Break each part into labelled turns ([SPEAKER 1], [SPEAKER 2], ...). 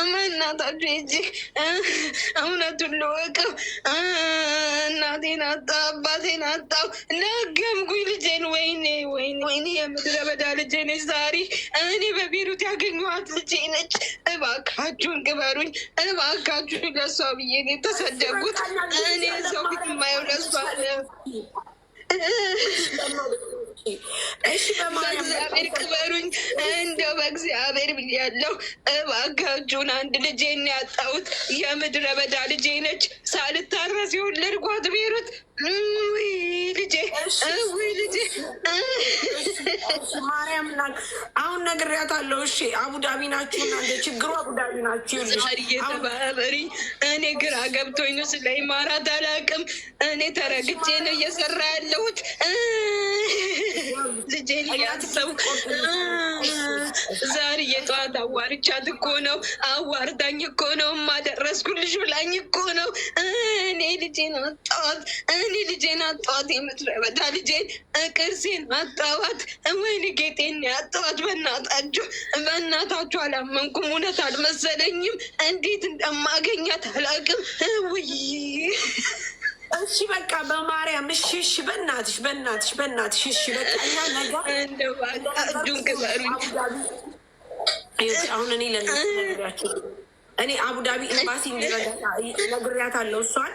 [SPEAKER 1] እናታችሁ ሂጂ እውነቱን ልወቀው። እናቴን አጣሁ፣ አባቴን አጣሁ፣ ነገምኩኝ ልጄን። ወይኔ ወይኔ ወይኔ! የምድረ በዳ ልጄ ነች ዛሬ። እኔ በቤሩት ያገኘኋት ልጄ ነች። እባካችሁን ቅበሩኝ፣ እባካችሁን። ለሷ ብዬ ነው የተሰደብኩት። እኔ ሰው ፊት የማየው ለሷ። በእግዚአብሔር ቅበሩኝ፣ እንደው በእግዚአብሔር ብያለሁ። እባካችሁን አንድ ልጄን ያጣሁት የምድረ በዳ ልጄ ነች። ሳልታረስ የወለድኳት ቤሩት። ልጄ ልጄ
[SPEAKER 2] ማርያም አሁን ነግሬያታለሁ። እሺ አቡዳቢ ናችሁ እናንተ፣ ችግሩ አቡዳቢ ናችሁ።
[SPEAKER 1] እየተባበሪ እኔ ግራ ገብቶኝ ነው። ስለ ኢማራት አላውቅም። እኔ ተረግጬ ነው እየሰራ ያለሁት። ልጄን እያሰቡ ዛሬ የጠዋት አዋርቻት እኮ ነው፣ አዋርዳኝ እኮ ነው። ማደረስኩልሽ ብላኝ እኮ ነው። እኔ ልጄን አጣኋት፣ እኔ ልጄን አጣኋት። የምድረ በዳ ልጄን ቅርሴን አጣኋት። ወይኔ ጌጤን ያጣኋት። በእናታችሁ አላመንኩም። እውነት አልመሰለኝም። እንዴት እንደማገኛት አላውቅም። ውይ
[SPEAKER 2] እሺ በቃ በማርያም እሺ፣ እሺ በእናትሽ እሺ በቃ እኛ ነገር
[SPEAKER 1] እጁን ክበሩኝ።
[SPEAKER 2] አሁን እኔ ለእናት ነግሪያቸው፣ እኔ አቡዳቢ ኤምባሲ ነግሬያታለሁ። እሷን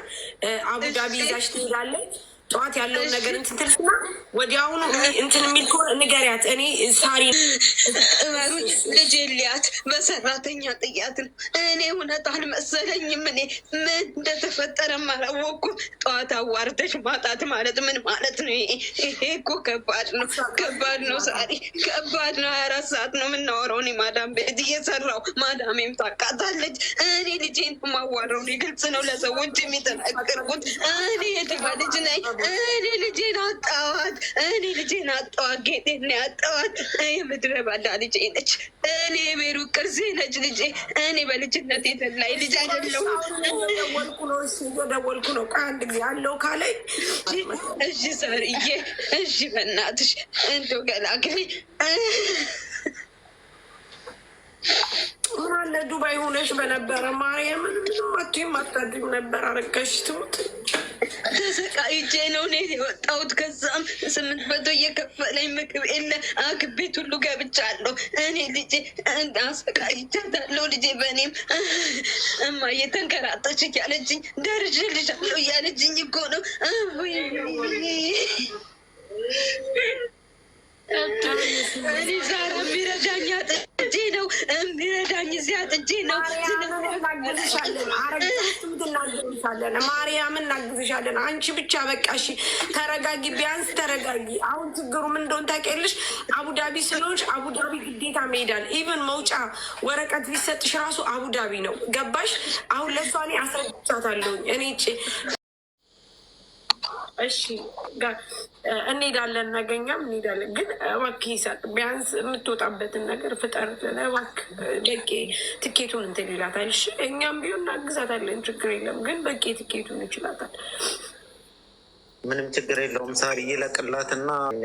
[SPEAKER 2] አቡዳቢ ይዛሽ ትሄዳለች። ጠዋት ያለውን ነገር እንትን ትልና ወዲያውኑ እንትን የሚል ከሆነ ንገሪያት። እኔ ሳሪ
[SPEAKER 1] እመሩኝ፣ ልጄ ሊያት በሰራተኛ ጥያት ነው። እኔ እውነት አልመሰለኝም። እኔ ምን እንደተፈጠረ አላወኩም። ጠዋት አዋርተሽ ማጣት ማለት ምን ማለት ነው? ይሄ እኮ ከባድ ነው፣ ከባድ ነው ሳሪ፣ ከባድ ነው። 24 ሰዓት ነው የምናወራው። እኔ ማዳም ቤት እየሰራው ማዳሜም ታውቃታለች። እኔ ልጄን ማዋረው ግልጽ ነው፣ ለሰዎች የሚተናገርኩት። እኔ የድሃ ልጅ ነኝ። እኔ ልጄን አጣኋት፣ እኔ ልጄን አጣኋት። ጌጤን ያጣኋት የምድረ በዳ ልጄ ነች። እኔ የቤሩት ቅርሴ ነች ልጄ። እኔ በልጅነት የተላይ ልጅ አይደለሁም።
[SPEAKER 2] እየደወልኩ ነው። ከአንድ ጊዜ አለው ካለኝ
[SPEAKER 1] እሺ ሳርዬ፣ እሺ በእናትሽ እንደው ገላግሌ።
[SPEAKER 2] ምን አለ ዱባይ ሆነሽ በነበረ ማርያምን ምንም አትይም አታድሪም ነበር። አረጋሽ ትሙት
[SPEAKER 1] ተሰቃይቼ ነው እኔ የወጣሁት። ከዛም 800 እየከፈለኝ ምግብ የለ አግብ ቤት ሁሉ ገብቻለሁ። እኔ ልጄ አሰቃይቻታለሁ። ልጄ በእኔም እማዬ ተንከራተች እያለችኝ ደርሼልሻለሁ እያለችኝ እኮ ነው። እኔ ዛሬ የሚረዳኝ አጥቼ ነው፣ የሚረዳኝ እዚያ አጥቼ ነው።
[SPEAKER 2] ማርያምን እናግዝሻለን። አንቺ ብቻ በቃ እሺ ተረጋጊ፣ ቢያንስ ተረጋጊ። አሁን ችግሩ ምን እንደሆነ ታውቂያለሽ። አቡዳቢ ስለሆንሽ አቡዳቢ ግዴታ መሄዳል። ኢቨን መውጫ ወረቀት ሊሰጥሽ ራሱ አቡዳቢ ነው። ገባሽ? አሁን ለሷ እኔ አስረግቻታለሁ። እኔ እሺ እንሄዳለን፣ ነገኛም እንሄዳለን። ግን እባክህ ይሳቅ፣ ቢያንስ የምትወጣበትን ነገር ፍጠር። እባክህ በቂ ትኬቱን እንትን ይላታል። እሺ እኛም ቢሆን እናግዛታለን፣ ችግር የለም። ግን በቂ ትኬቱን ይችላታል።
[SPEAKER 3] ምንም ችግር የለውም። ሳሪ ይለቅላትና እኛ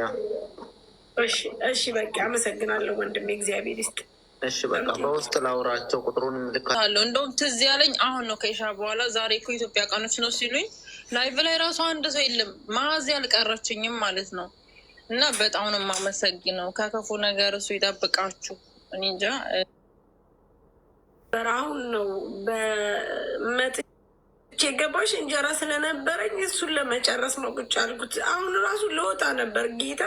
[SPEAKER 2] እሺ በቃ አመሰግናለሁ ወንድሜ፣ እግዚአብሔር ይስጥ።
[SPEAKER 3] እሺ በቃ በውስጥ ላውራቸው፣ ቁጥሩን ምልካለሁ።
[SPEAKER 4] እንደውም ትዝ ያለኝ አሁን ነው ከኢሻ በኋላ ዛሬ እኮ ኢትዮጵያ ቀኖች ነው ሲሉኝ ላይቭ ላይ ራሱ አንድ ሰው የለም። ማዚ አልቀረችኝም ማለት ነው። እና በጣም ነው የማመሰግነው። ከክፉ ነገር እሱ ይጠብቃችሁ። እኔ እንጃ
[SPEAKER 2] በራሁን ነው በመጥቼ ገባሽ። እንጀራ ስለነበረኝ እሱን ለመጨረስ ነው ቁጭ አልኩት። አሁን ራሱ ለወጣ ነበር ጌታ፣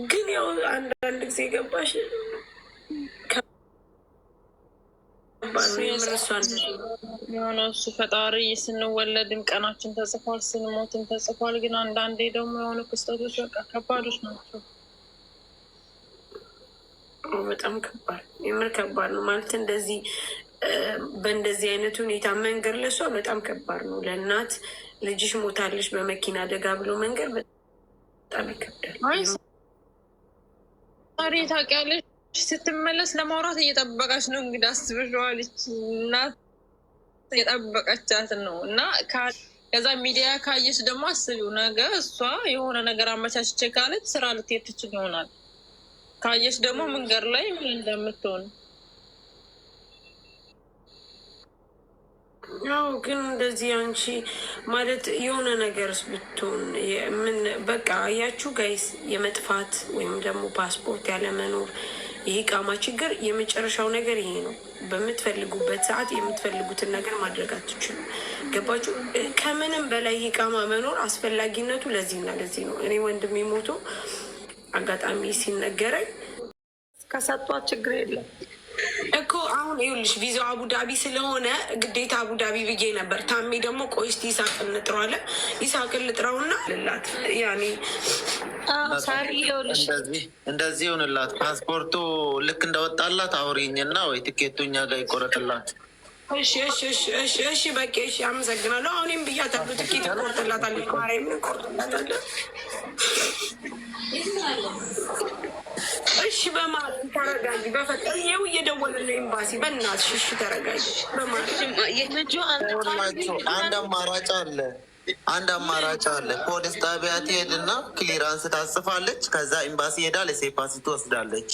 [SPEAKER 2] ግን ያው አንዳንድ ጊዜ ገባሽ
[SPEAKER 4] የሆነ እሱ ፈጣሪ ስንወለድም ቀናችን ተጽፏል፣ ስንሞትም ተጽፏል። ግን አንዳንዴ ደግሞ የሆኑ ክስተቶች በቃ ከባዶች ናቸው።
[SPEAKER 2] በጣም ከባድ፣ የምር ከባድ ነው ማለት እንደዚህ በእንደዚህ አይነት ሁኔታ መንገድ ለሷ በጣም ከባድ ነው። ለእናት ልጅሽ ሞታለች በመኪና አደጋ ብሎ መንገድ በጣም ይከብዳል።
[SPEAKER 4] ዛሬ ታውቂያለሽ ስትመለስ ለማውራት እየጠበቀች ነው። እንግዲህ አስብሸዋለች እናት የጠበቀቻት ነው። እና ከዛ ሚዲያ ካየች ደግሞ አስቢው፣ ነገ እሷ የሆነ ነገር አመቻችቼ ካለች ስራ ልትሄድ ትችል ይሆናል። ካየች ደግሞ መንገድ ላይ ምን እንደምትሆን
[SPEAKER 2] ያው ግን እንደዚህ አንቺ ማለት የሆነ ነገርስ ብትሆን ምን በቃ አያችሁ ጋይስ፣ የመጥፋት ወይም ደግሞ ፓስፖርት ያለመኖር ይሄ ቃማ ችግር የመጨረሻው ነገር ይሄ ነው። በምትፈልጉበት ሰዓት የምትፈልጉትን ነገር ማድረግ አትችሉ። ገባችሁ? ከምንም በላይ ይሄ ቃማ መኖር አስፈላጊነቱ ለዚህና ለዚህ ነው። እኔ ወንድሜ ሞቶ አጋጣሚ ሲነገረኝ
[SPEAKER 5] ከሰጧት ችግር የለም
[SPEAKER 2] እኮ አሁን ይኸውልሽ ቪዛው አቡዳቢ ስለሆነ ግዴታ አቡዳቢ ብዬ ነበር። ታሜ ደግሞ ቆይ እስኪ ይሳቅን እንጥረዋለን። ይሳቅን ልጥረውና ልላት ያኔ
[SPEAKER 3] እንደዚህ ይሆንላት። ፓስፖርቱ ልክ እንደወጣላት አውሪኝና ወይ ትኬቱ እኛ ጋር ይቆረጥላት።
[SPEAKER 2] እሺ በቃ እሺ፣ አመሰግናለሁ። አሁንም ብያታለሁ ትኬት ይቆርጥላታል። ማርያምን ይቆርጥላታል። እሺ በማለት ተረጋጊ። በፈጠር ይኸው እየደወልን ኤምባሲ በእናትሽ እሺ ተረጋጊ።
[SPEAKER 3] አንድ አማራጭ አለ። ፖሊስ ጣቢያ ትሄድና ክሊራንስ ታጽፋለች። ከዛ ኤምባሲ ሄዳ ለሴፓሲ ትወስዳለች።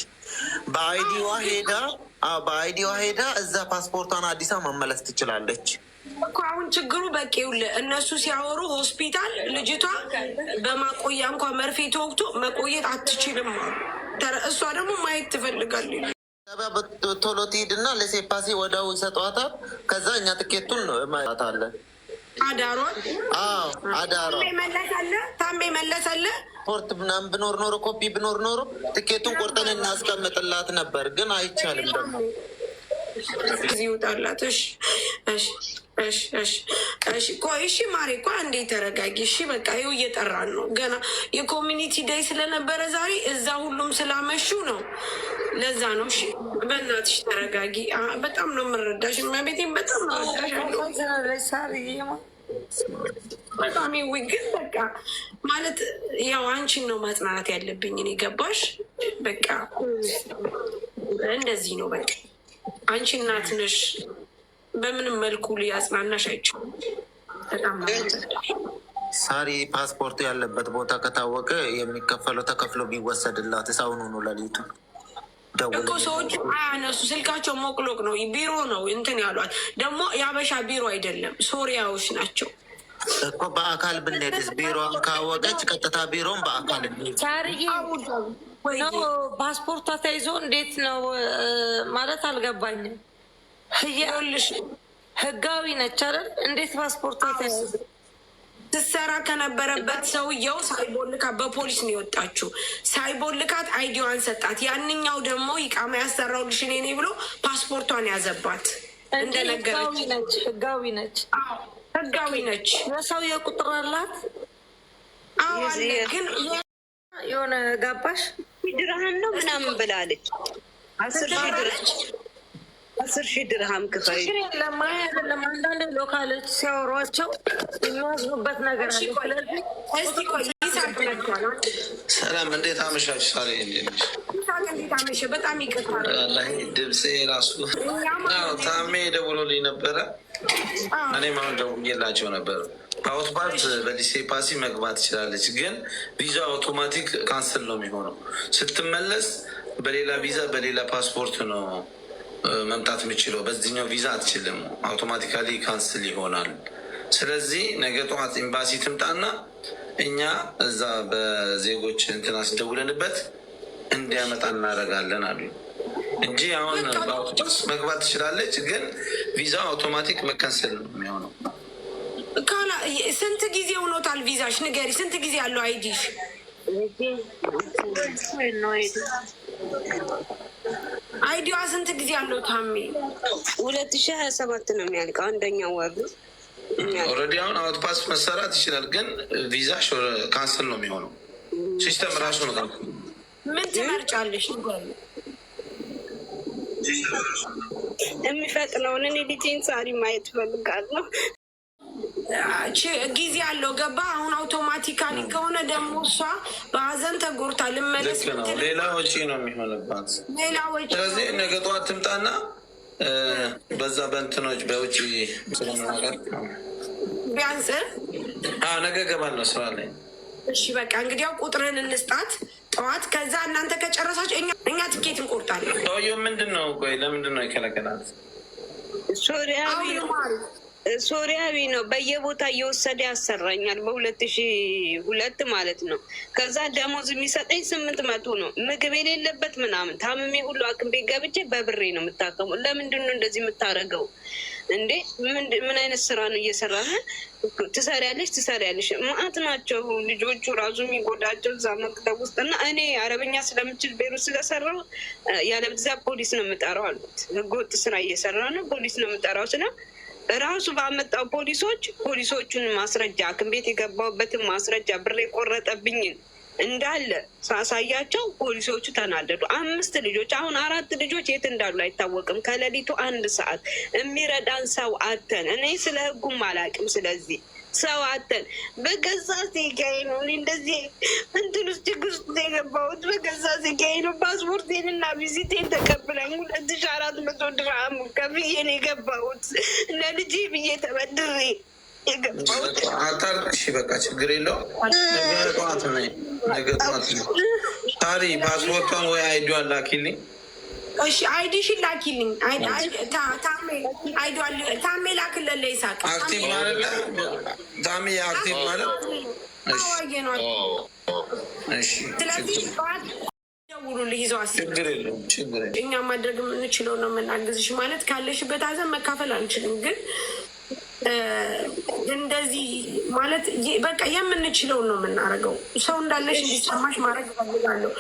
[SPEAKER 3] በአይዲዋ ሄዳ እዛ ፓስፖርቷን አዲሳ መመለስ ትችላለች
[SPEAKER 2] እኮ። አሁን ችግሩ በቂ ይኸውልህ፣ እነሱ ሲያወሩ ሆስፒታል ልጅቷ በማቆያ እንኳ መርፌ ተወግቶ መቆየት አትችልም። እሷ ደግሞ ማየት ትፈልጋለች።
[SPEAKER 3] ቶሎ ትሂድና ለሴፓሲ ወደው ይሰጧታል። ከዛ እኛ ትኬቱን ማታለን።
[SPEAKER 2] አዳሯን ታሜ መለሰለ
[SPEAKER 3] ፖርት ምናምን ብኖር ኖሮ ኮፒ ብኖር ኖሮ ትኬቱን ቆርጠን እናስቀምጥላት ነበር፣ ግን አይቻልም ደግሞ
[SPEAKER 2] ይውጣላት። እሺ ቆይ እሺ ማሬ እኮ አንዴ ተረጋጊ። እሺ በቃ ይኸው እየጠራን ነው። ገና የኮሚኒቲ ዳይ ስለነበረ ዛሬ እዛ ሁሉም ስላመሹ ነው። ለዛ ነው። እሺ በእናትሽ ተረጋጊ። በጣም ነው የምረዳሽ። እመቤቴን በጣም ነው በጣም ይዊ ግን በቃ ማለት ያው አንቺን ነው ማጽናናት ያለብኝ እኔ። ገባሽ? በቃ እንደዚህ ነው። በቃ አንቺ እናት ነሽ። በምንም መልኩ ሊያጽናናሽ አይችልም። በጣም
[SPEAKER 3] ሳሪ ፓስፖርቱ ያለበት ቦታ ከታወቀ የሚከፈለው ተከፍሎ ቢወሰድላት ሳሁኑ ነው። ለሊቱ
[SPEAKER 2] እኮ ሰዎቹ አያነሱ፣ ስልካቸው ሞቅሎቅ ነው። ቢሮ ነው እንትን ያሏት። ደግሞ የአበሻ ቢሮ አይደለም፣ ሶሪያዎች ናቸው
[SPEAKER 3] እኮ። በአካል ብንሄድስ? ቢሮን ካወቀች ቀጥታ ቢሮን በአካል
[SPEAKER 5] ሳርዬ ነው። ፓስፖርቷ ተይዞ እንዴት ነው ማለት አልገባኝም።
[SPEAKER 2] ይኸውልሽ
[SPEAKER 5] ህጋዊ ነች አይደል? እንዴት ፓስፖርቷ ተይዞ
[SPEAKER 2] ትሰራ ከነበረበት ሰውየው ሳይቦልካት በፖሊስ ነው የወጣችው። ሳይቦልካት አይዲዋን ሰጣት። ያንኛው ደግሞ ይቃማ ያሰራውልሽ እኔ ነኝ ብሎ ፓስፖርቷን ያዘባት። እንደነገረች
[SPEAKER 5] ህጋዊ ነች።
[SPEAKER 2] ህጋዊ ነች።
[SPEAKER 5] የሰውዬው ቁጥር አላት።
[SPEAKER 2] አለ ግን
[SPEAKER 5] የሆነ ጋባሽ
[SPEAKER 1] ድርሃም ነው ምናምን ብላለች። 10,000 ድርሃም ክፈይ።
[SPEAKER 5] ለማያ አይደለም። አንዳንድ ሎካሎች ሲያወሯቸው የሚወስኑበት ነገር አለ።
[SPEAKER 6] ሰላም፣ እንዴት አመሻችሁ? ሳሪ
[SPEAKER 2] እንዴት አመሸ? በጣም ይቅርታል።
[SPEAKER 6] ድምፄ ራሱ ታሜ ደውሎልኝ ነበረ። እኔም አሁን ደውዬላቸው ነበር። በአውቶፓስ በሊሴ ፓሲ መግባት ትችላለች፣ ግን ቪዛ አውቶማቲክ ካንስል ነው የሚሆነው። ስትመለስ በሌላ ቪዛ በሌላ ፓስፖርት ነው መምጣት የምችለው። በዚህኛው ቪዛ አትችልም፣ አውቶማቲካሊ ካንስል ይሆናል። ስለዚህ ነገ ጠዋት ኤምባሲ ትምጣና እኛ እዛ በዜጎች እንትን አስደውለንበት እንዲያመጣ እናደርጋለን አሉ እንጂ አሁን በአውቶፓስ መግባት ትችላለች፣ ግን ቪዛ አውቶማቲክ መከንሰል ነው የሚሆነው።
[SPEAKER 2] ስንት ጊዜ ሆኖታል ቪዛሽ? ንገሪ፣ ስንት ጊዜ ያለው አይዲሽ? አይዲዋ ስንት ጊዜ ያለው ታሜ?
[SPEAKER 1] 2027 ነው የሚያልቀው። አንደኛው ወር
[SPEAKER 6] ኦልሬዲ አሁን አውቶፓስ መሰራት ይችላል፣ ግን ቪዛሽ ካንስል ነው የሚሆነው። ሲስተም ራሱ ነው።
[SPEAKER 2] ምን ትመርጫለሽ?
[SPEAKER 1] የሚፈጥነውን እኔ ልጄን ሳሪ ማየት እፈልጋለሁ።
[SPEAKER 2] ጊዜ ያለው ገባ። አሁን አውቶማቲካሊ ከሆነ ደግሞ እሷ በሀዘን ተጎርታ ልመለስ
[SPEAKER 6] ነው፣ ሌላ ወጪ ነው የሚሆንባት፣
[SPEAKER 2] ሌላ ወጪ።
[SPEAKER 6] ስለዚህ ነገ ጠዋት ትምጣና በዛ በእንትኖች በውጭ ስለመናገር
[SPEAKER 2] ቢያንስ
[SPEAKER 6] ነገ ገባለሁ ስራ ላይ።
[SPEAKER 2] እሺ በቃ እንግዲያው ቁጥርን እንስጣት ጠዋት። ከዛ እናንተ ከጨረሳችሁ እኛ ትኬት እንቆርጣለን።
[SPEAKER 6] ሰውየው ምንድን ነው? ቆይ ለምንድን ነው የከለከላት?
[SPEAKER 1] ሶሪያዊ ሶሪያዊ ነው። በየቦታ እየወሰደ ያሰራኛል። በ2002 ማለት ነው። ከዛ ደሞዝ የሚሰጠኝ 800 ነው። ምግብ የሌለበት ምናምን ታምሜ ሁሉ ሐኪም ቤት ገብቼ በብሬ ነው የምታከመው። ለምንድን ነው እንደዚህ የምታደርገው እንዴ? ምን አይነት ስራ ነው እየሰራ? ትሰሪያለሽ። ማአት ናቸው ልጆቹ ራሱ የሚጎዳቸው እዛ መክተብ ውስጥ እና እኔ አረበኛ ስለምችል ቤሩት ስለሰራው ያለብዛ ፖሊስ ነው የምጠራው አሉት። ህገወጥ ስራ እየሰራ ነው ፖሊስ ነው የምጠራው ስለ ራሱ ባመጣው ፖሊሶቹን ማስረጃ ሐኪም ቤት የገባሁበትን ማስረጃ ብር የቆረጠብኝን እንዳለ ሳሳያቸው ፖሊሶቹ ተናደዱ። 5 ልጆች አሁን 4 ልጆች የት እንዳሉ አይታወቅም። ከሌሊቱ 1 ሰዓት የሚረዳን ሰው አተን። እኔ ስለ ህጉም አላውቅም። ስለዚህ ሰው አተን በገዛ ዜጋዬ ነው እንደዚህ እንትን ውስጥ ችግር ውስጥ የገባሁት። በገዛ ዜጋዬ ነው። ፓስፖርቴን እና ቪዚቴን ተቀብለኝ 2400 ድርሃም ከፍዬ ነው የገባሁት። ለልጄ ብዬ ተበድሬ የገባሁት።
[SPEAKER 6] አታልቅሽ፣ በቃ ችግር የለውም። ነገ ጠዋት ነው ታሪ ፓስፖርቷን ወይ አይዲዋን ላኪልኝ።
[SPEAKER 2] እሺ አይዲሽን ላኪልኝ። ታሜ ላክለለ ይሳቅ
[SPEAKER 6] አክቲቭ ማለት ታሜ አክቲቭ ማለት
[SPEAKER 2] አዋየ ነው። ስለዚህ ደውሉልህ ይዘው
[SPEAKER 6] ችግር የለውም።
[SPEAKER 2] እኛ ማድረግ የምንችለው ነው የምናግዝሽ። ማለት ካለሽበት ሀዘን መካፈል አንችልም፣ ግን እንደዚህ ማለት በቃ የምንችለውን ነው የምናደርገው። ሰው እንዳለሽ እንዲሰማሽ ማድረግ እፈልጋለሁ።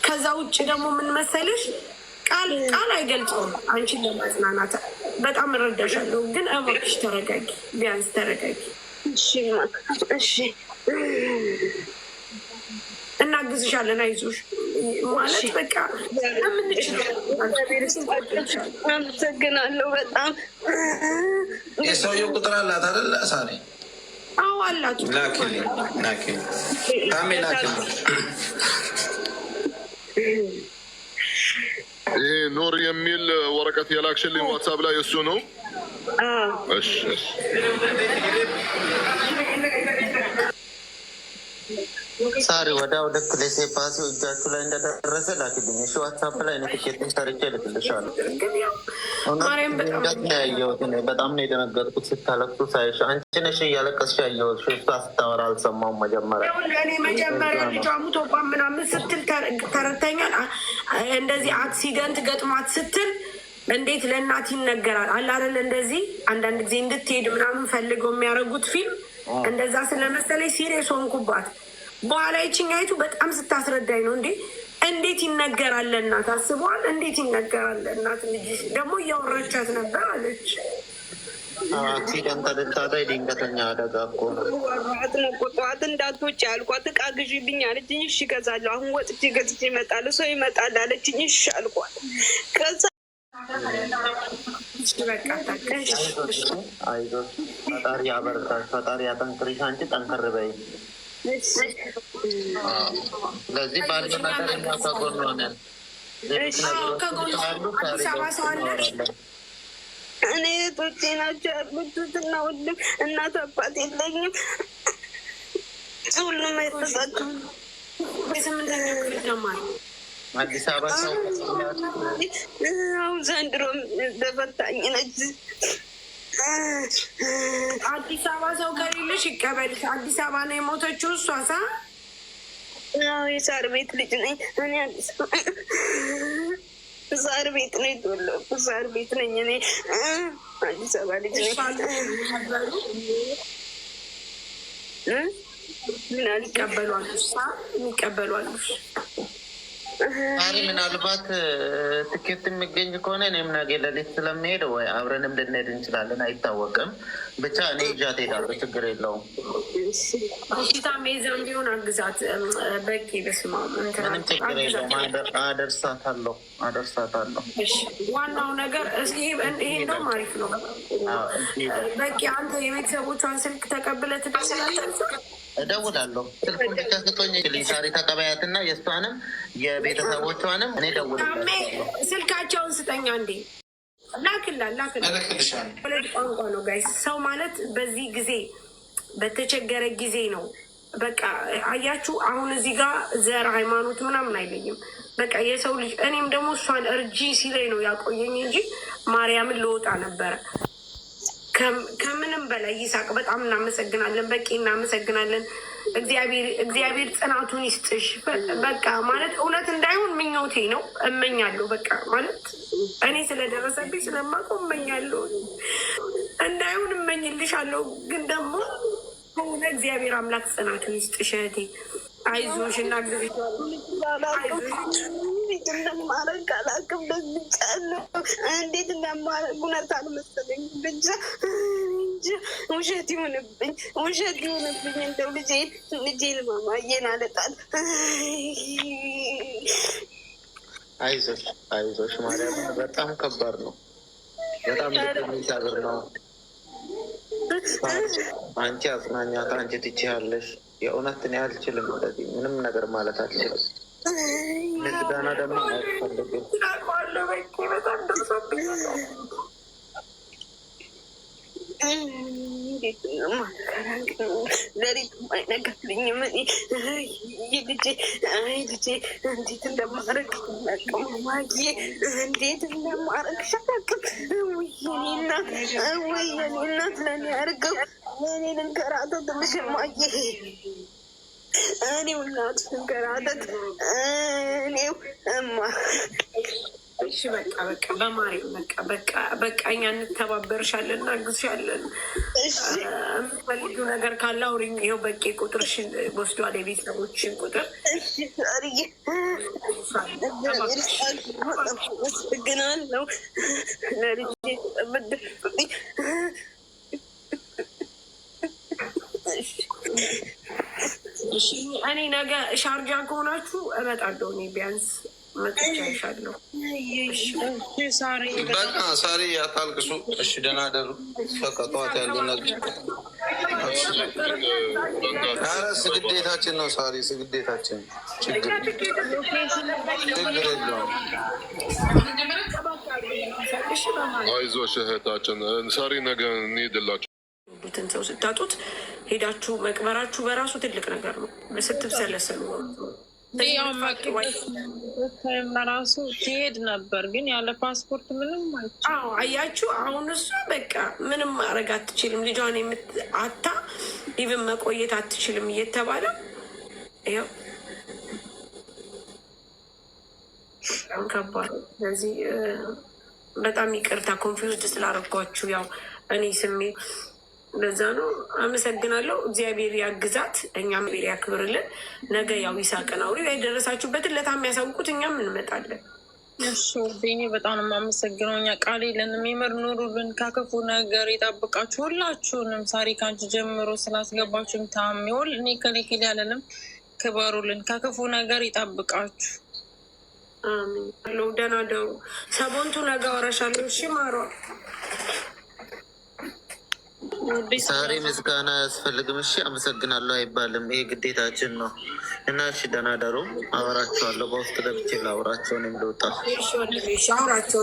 [SPEAKER 2] ከዛ ውጭ ደግሞ ምን መሰለሽ ቃል አይገልጸውም። አንቺን ለማጽናናት በጣም እረዳሻለሁ፣ ግን እባክሽ ተረጋጊ፣ ቢያንስ ተረጋጊ።
[SPEAKER 1] እሺ
[SPEAKER 2] እናግዝሻለን፣ አይዞሽ ማለት በቃ የምንችለው።
[SPEAKER 1] አመሰግናለሁ በጣም።
[SPEAKER 6] የሰውየው ቁጥር አላት አይደለ ሳሪ?
[SPEAKER 2] አዎ አላት።
[SPEAKER 6] ላኪልኝ ታሜ ላኪልኝ።
[SPEAKER 7] ይሄ ኑር የሚል ወረቀት የላክሽልኝ ዋትሳፕ ላይ እሱ ነው? እሺ
[SPEAKER 3] ሳሪ ወዲያው ልክ ለሴፓሲው እጃችሁ ላይ እንደደረሰ ላኪልኝ። እሺ ዋትሳፕ ላይ ቲኬቱን ሰርቼ እልክልሻለሁ። ያየሁት በጣም ነው የደነገጥኩት ስታለቅሱ ሳይሽ። አንቺ ነሽ እያለቀስሽ ያየሁት። እሷ ስታወራ አልሰማሁም መጀመሪያ።
[SPEAKER 2] እኔ መጀመሪያ ልጇ ሙቶባ ምናምን ስትል ተረድተኛል። እንደዚህ አክሲደንት ገጥሟት ስትል እንዴት ለእናት ይነገራል አላረል። እንደዚህ አንዳንድ ጊዜ እንድትሄድ ምናምን ፈልገው የሚያደርጉት ፊልም እንደዛ ስለመሰለኝ ሲሪየስ ሆንኩባት። በኋላ ይችኛይቱ በጣም ስታስረዳኝ ነው እንዴት ይነገራል ለእናት አስበዋል። እንዴት ይነገራል ለእናት ልጅ ደግሞ እያወራቻት ነበር አለች።
[SPEAKER 3] አክሲደንት አደታታይ ድንገተኛ አደጋ እኮ ነው።
[SPEAKER 1] ጠዋት እንዳትወጪ አልኳት። እቃ ግዢልኝ አለችኝ። እሺ እገዛለሁ። አሁን ወጥቼ ገዝቼ እመጣለሁ። ሰው ይመጣል አለችኝ። እሺ አልኳት። ከዛ
[SPEAKER 3] አይዞሽ፣ ፈጣሪ ያበርታሽ፣ ፈጣሪ ያጠንክርሽ። አንቺ ጠንከር በይ። ስለዚህ ባለ ነገር የሚያሳጎን ሆነን
[SPEAKER 1] እኔ እህቶቼ ናቸው ያሉት እና ሁሉም እናት አባት የለኝም። ሁሉም የተሰጡ
[SPEAKER 3] አዲስ አበባ ሰው
[SPEAKER 1] አሁን ዘንድሮም ተፈታኝ ነች።
[SPEAKER 2] አዲስ አበባ ሰው ከሌለሽ ይቀበልሽ። አዲስ አበባ ነው የሞተችው እሷ ሳ
[SPEAKER 1] የሳር ቤት ልጅ ነኝ እኔ። አዲስ ሳር ቤት ነው የተወለድኩት። ሳር ቤት ነኝ እኔ። አዲስ አበባ ልጅ ነኝ።
[SPEAKER 2] ምን ይቀበሏሉሽ?
[SPEAKER 3] ሳሪ ምናልባት ትኬት የሚገኝ ከሆነ እኔም ነገ ሌሊት ስለሚሄድ ወይ አብረንም ልንሄድ እንችላለን፣ አይታወቅም። ብቻ እኔ ይዣት እሄዳለሁ፣ ችግር የለውም።
[SPEAKER 2] ሽታ ሜዛም ቢሆን አግዛት። በቂ በስማ
[SPEAKER 3] ምንም ችግር የለውም። አደርሳታለሁ።
[SPEAKER 2] ዋናው ነገር ይሄ እንደውም አሪፍ ነው። በቂ አንተ የቤተሰቦቿን ስልክ ተቀብለህ ትደውላለህ?
[SPEAKER 3] እደውላለሁ። ስልኩን ብቻ ስጦኝ ሳሪ ተቀበያትና የእሷንም የቤተሰቦቿንም እኔ እደውላለሁ።
[SPEAKER 2] ስልካቸውን ስጠኛ እንዴ። ላክላል ቋንቋ ነው ጋይስ። ሰው ማለት በዚህ ጊዜ በተቸገረ ጊዜ ነው። በቃ አያችሁ፣ አሁን እዚህ ጋር ዘር ሃይማኖት ምናምን አይለይም። በቃ የሰው ልጅ እኔም ደግሞ እሷን እርጂ ሲለኝ ነው ያቆየኝ እንጂ ማርያምን ልወጣ ነበረ። ከምንም በላይ ይሳቅ በጣም እናመሰግናለን። በቂ እናመሰግናለን። እግዚአብሔር ጽናቱን ይስጥሽ። በቃ ማለት እውነት እንዳይሆን ምኞቴ ነው፣ እመኛለሁ። በቃ ማለት እኔ ስለደረሰብኝ ስለማውቀው እመኛለሁ፣ እንዳይሆን እመኝልሻለሁ። ግን ደግሞ ሆነ እግዚአብሔር አምላክ ጽናቱን ይስጥሽ እህቴ። አይዞሽ እና
[SPEAKER 1] እንደማረግ አላውቅም። ደግጫለሁ እንዴት እንደማረግ እውነት አልመሰለኝ። ብቻ ውሸት ይሆንብኝ እንደው ልጄን ማማዬን አለጣል።
[SPEAKER 3] አይዞሽ ማርያም፣ በጣም ከባድ ነው። በጣም የሚሰብር ነው። አንቺ አጽናኛት፣ አንቺ ትችያለሽ። የእውነት እኔ አልችልም፣ እንደዚህ ምንም ነገር ማለት አልችልም። ምስጋና ደግሞ አያስፈልግም።
[SPEAKER 1] ለሪት አይነገርልኝም። ልጄ እንዴት እንደማረግ ማየ እንዴት እንደማረግ ሻቅም የኔ እናት ለእኔ አርገው ለእኔ ልንከራተት ምሽማየ እኔው እናት ልንከራተት እኔው እማ
[SPEAKER 2] እሺ በቃ በማርያም በቃ እኛ እንተባበርሻለን፣ እናግዝሻለን። የምትፈልጊው ነገር ካለ አውሪኝ። ይኸው በቂ ቁጥርሽን ወስዷል፣ የቤተሰቦችሽን ቁጥር።
[SPEAKER 1] አመሰግናለሁ።
[SPEAKER 2] እኔ ነገ ሻርጃ ከሆናችሁ እመጣለሁ። እኔ ቢያንስ መጥቻለሁ።
[SPEAKER 6] በቃ ሳሪ አታልቅሱ። እሺ ደህና ደሩ። በቃ ጠዋት ያለ ነገር ግዴታችን ነው። ሳሪ ግዴታችን ችግር የለውም።
[SPEAKER 7] አይዞሽ እህታችን ሳሪ፣ ነገ እንሂድላችሁ።
[SPEAKER 2] ትን ሰው ስታጡት ሄዳችሁ መቅበራችሁ በራሱ ትልቅ ነገር ነው። ስትብሰለሰሉ
[SPEAKER 4] ራሱ ትሄድ ነበር፣ ግን ያለ ፓስፖርት ምንም
[SPEAKER 2] አያችሁ። አሁን እሱ በቃ ምንም ማድረግ አትችልም፣ ልጇን አታ ኢቭን መቆየት አትችልም እየተባለ ይኸው በጣም ከባድ። ስለዚህ በጣም ይቅርታ ኮንፊውዝድ ስላደረጓችሁ። ያው እኔ ስሜት በዛ ነው። አመሰግናለሁ። እግዚአብሔር ያግዛት፣ እኛም ቤር ያክብርልን። ነገ ያው ይሳቅን አውሪ የደረሳችሁበትን ለታ የሚያሳውቁት እኛም እንመጣለን።
[SPEAKER 4] እሺ ቤኔ በጣም ነው የማመሰግነው። እኛ ቃል የለንም። የምር ኑሩልን፣ ከክፉ ነገር ይጠብቃችሁ ሁላችሁንም። ሳሪ ካንቺ ጀምሮ ስላስገባችሁም ታሚውል እኔ ከሌክል ያለንም ክበሩልን፣ ከክፉ ነገር ይጠብቃችሁ።
[SPEAKER 2] አሜን። ደህና ደሩ። ሰቦንቱ ነገ አወራሻለሁ። እሺ ማሯ
[SPEAKER 3] ሳሪ ምስጋና አያስፈልግም። እሺ አመሰግናለሁ አይባልም። ይሄ ግዴታችን ነው እና እሺ ደህና ደሩ። አወራቸዋለሁ። በውስጥ ገብቼ ላውራቸውን እንደወጣ
[SPEAKER 2] አውራቸው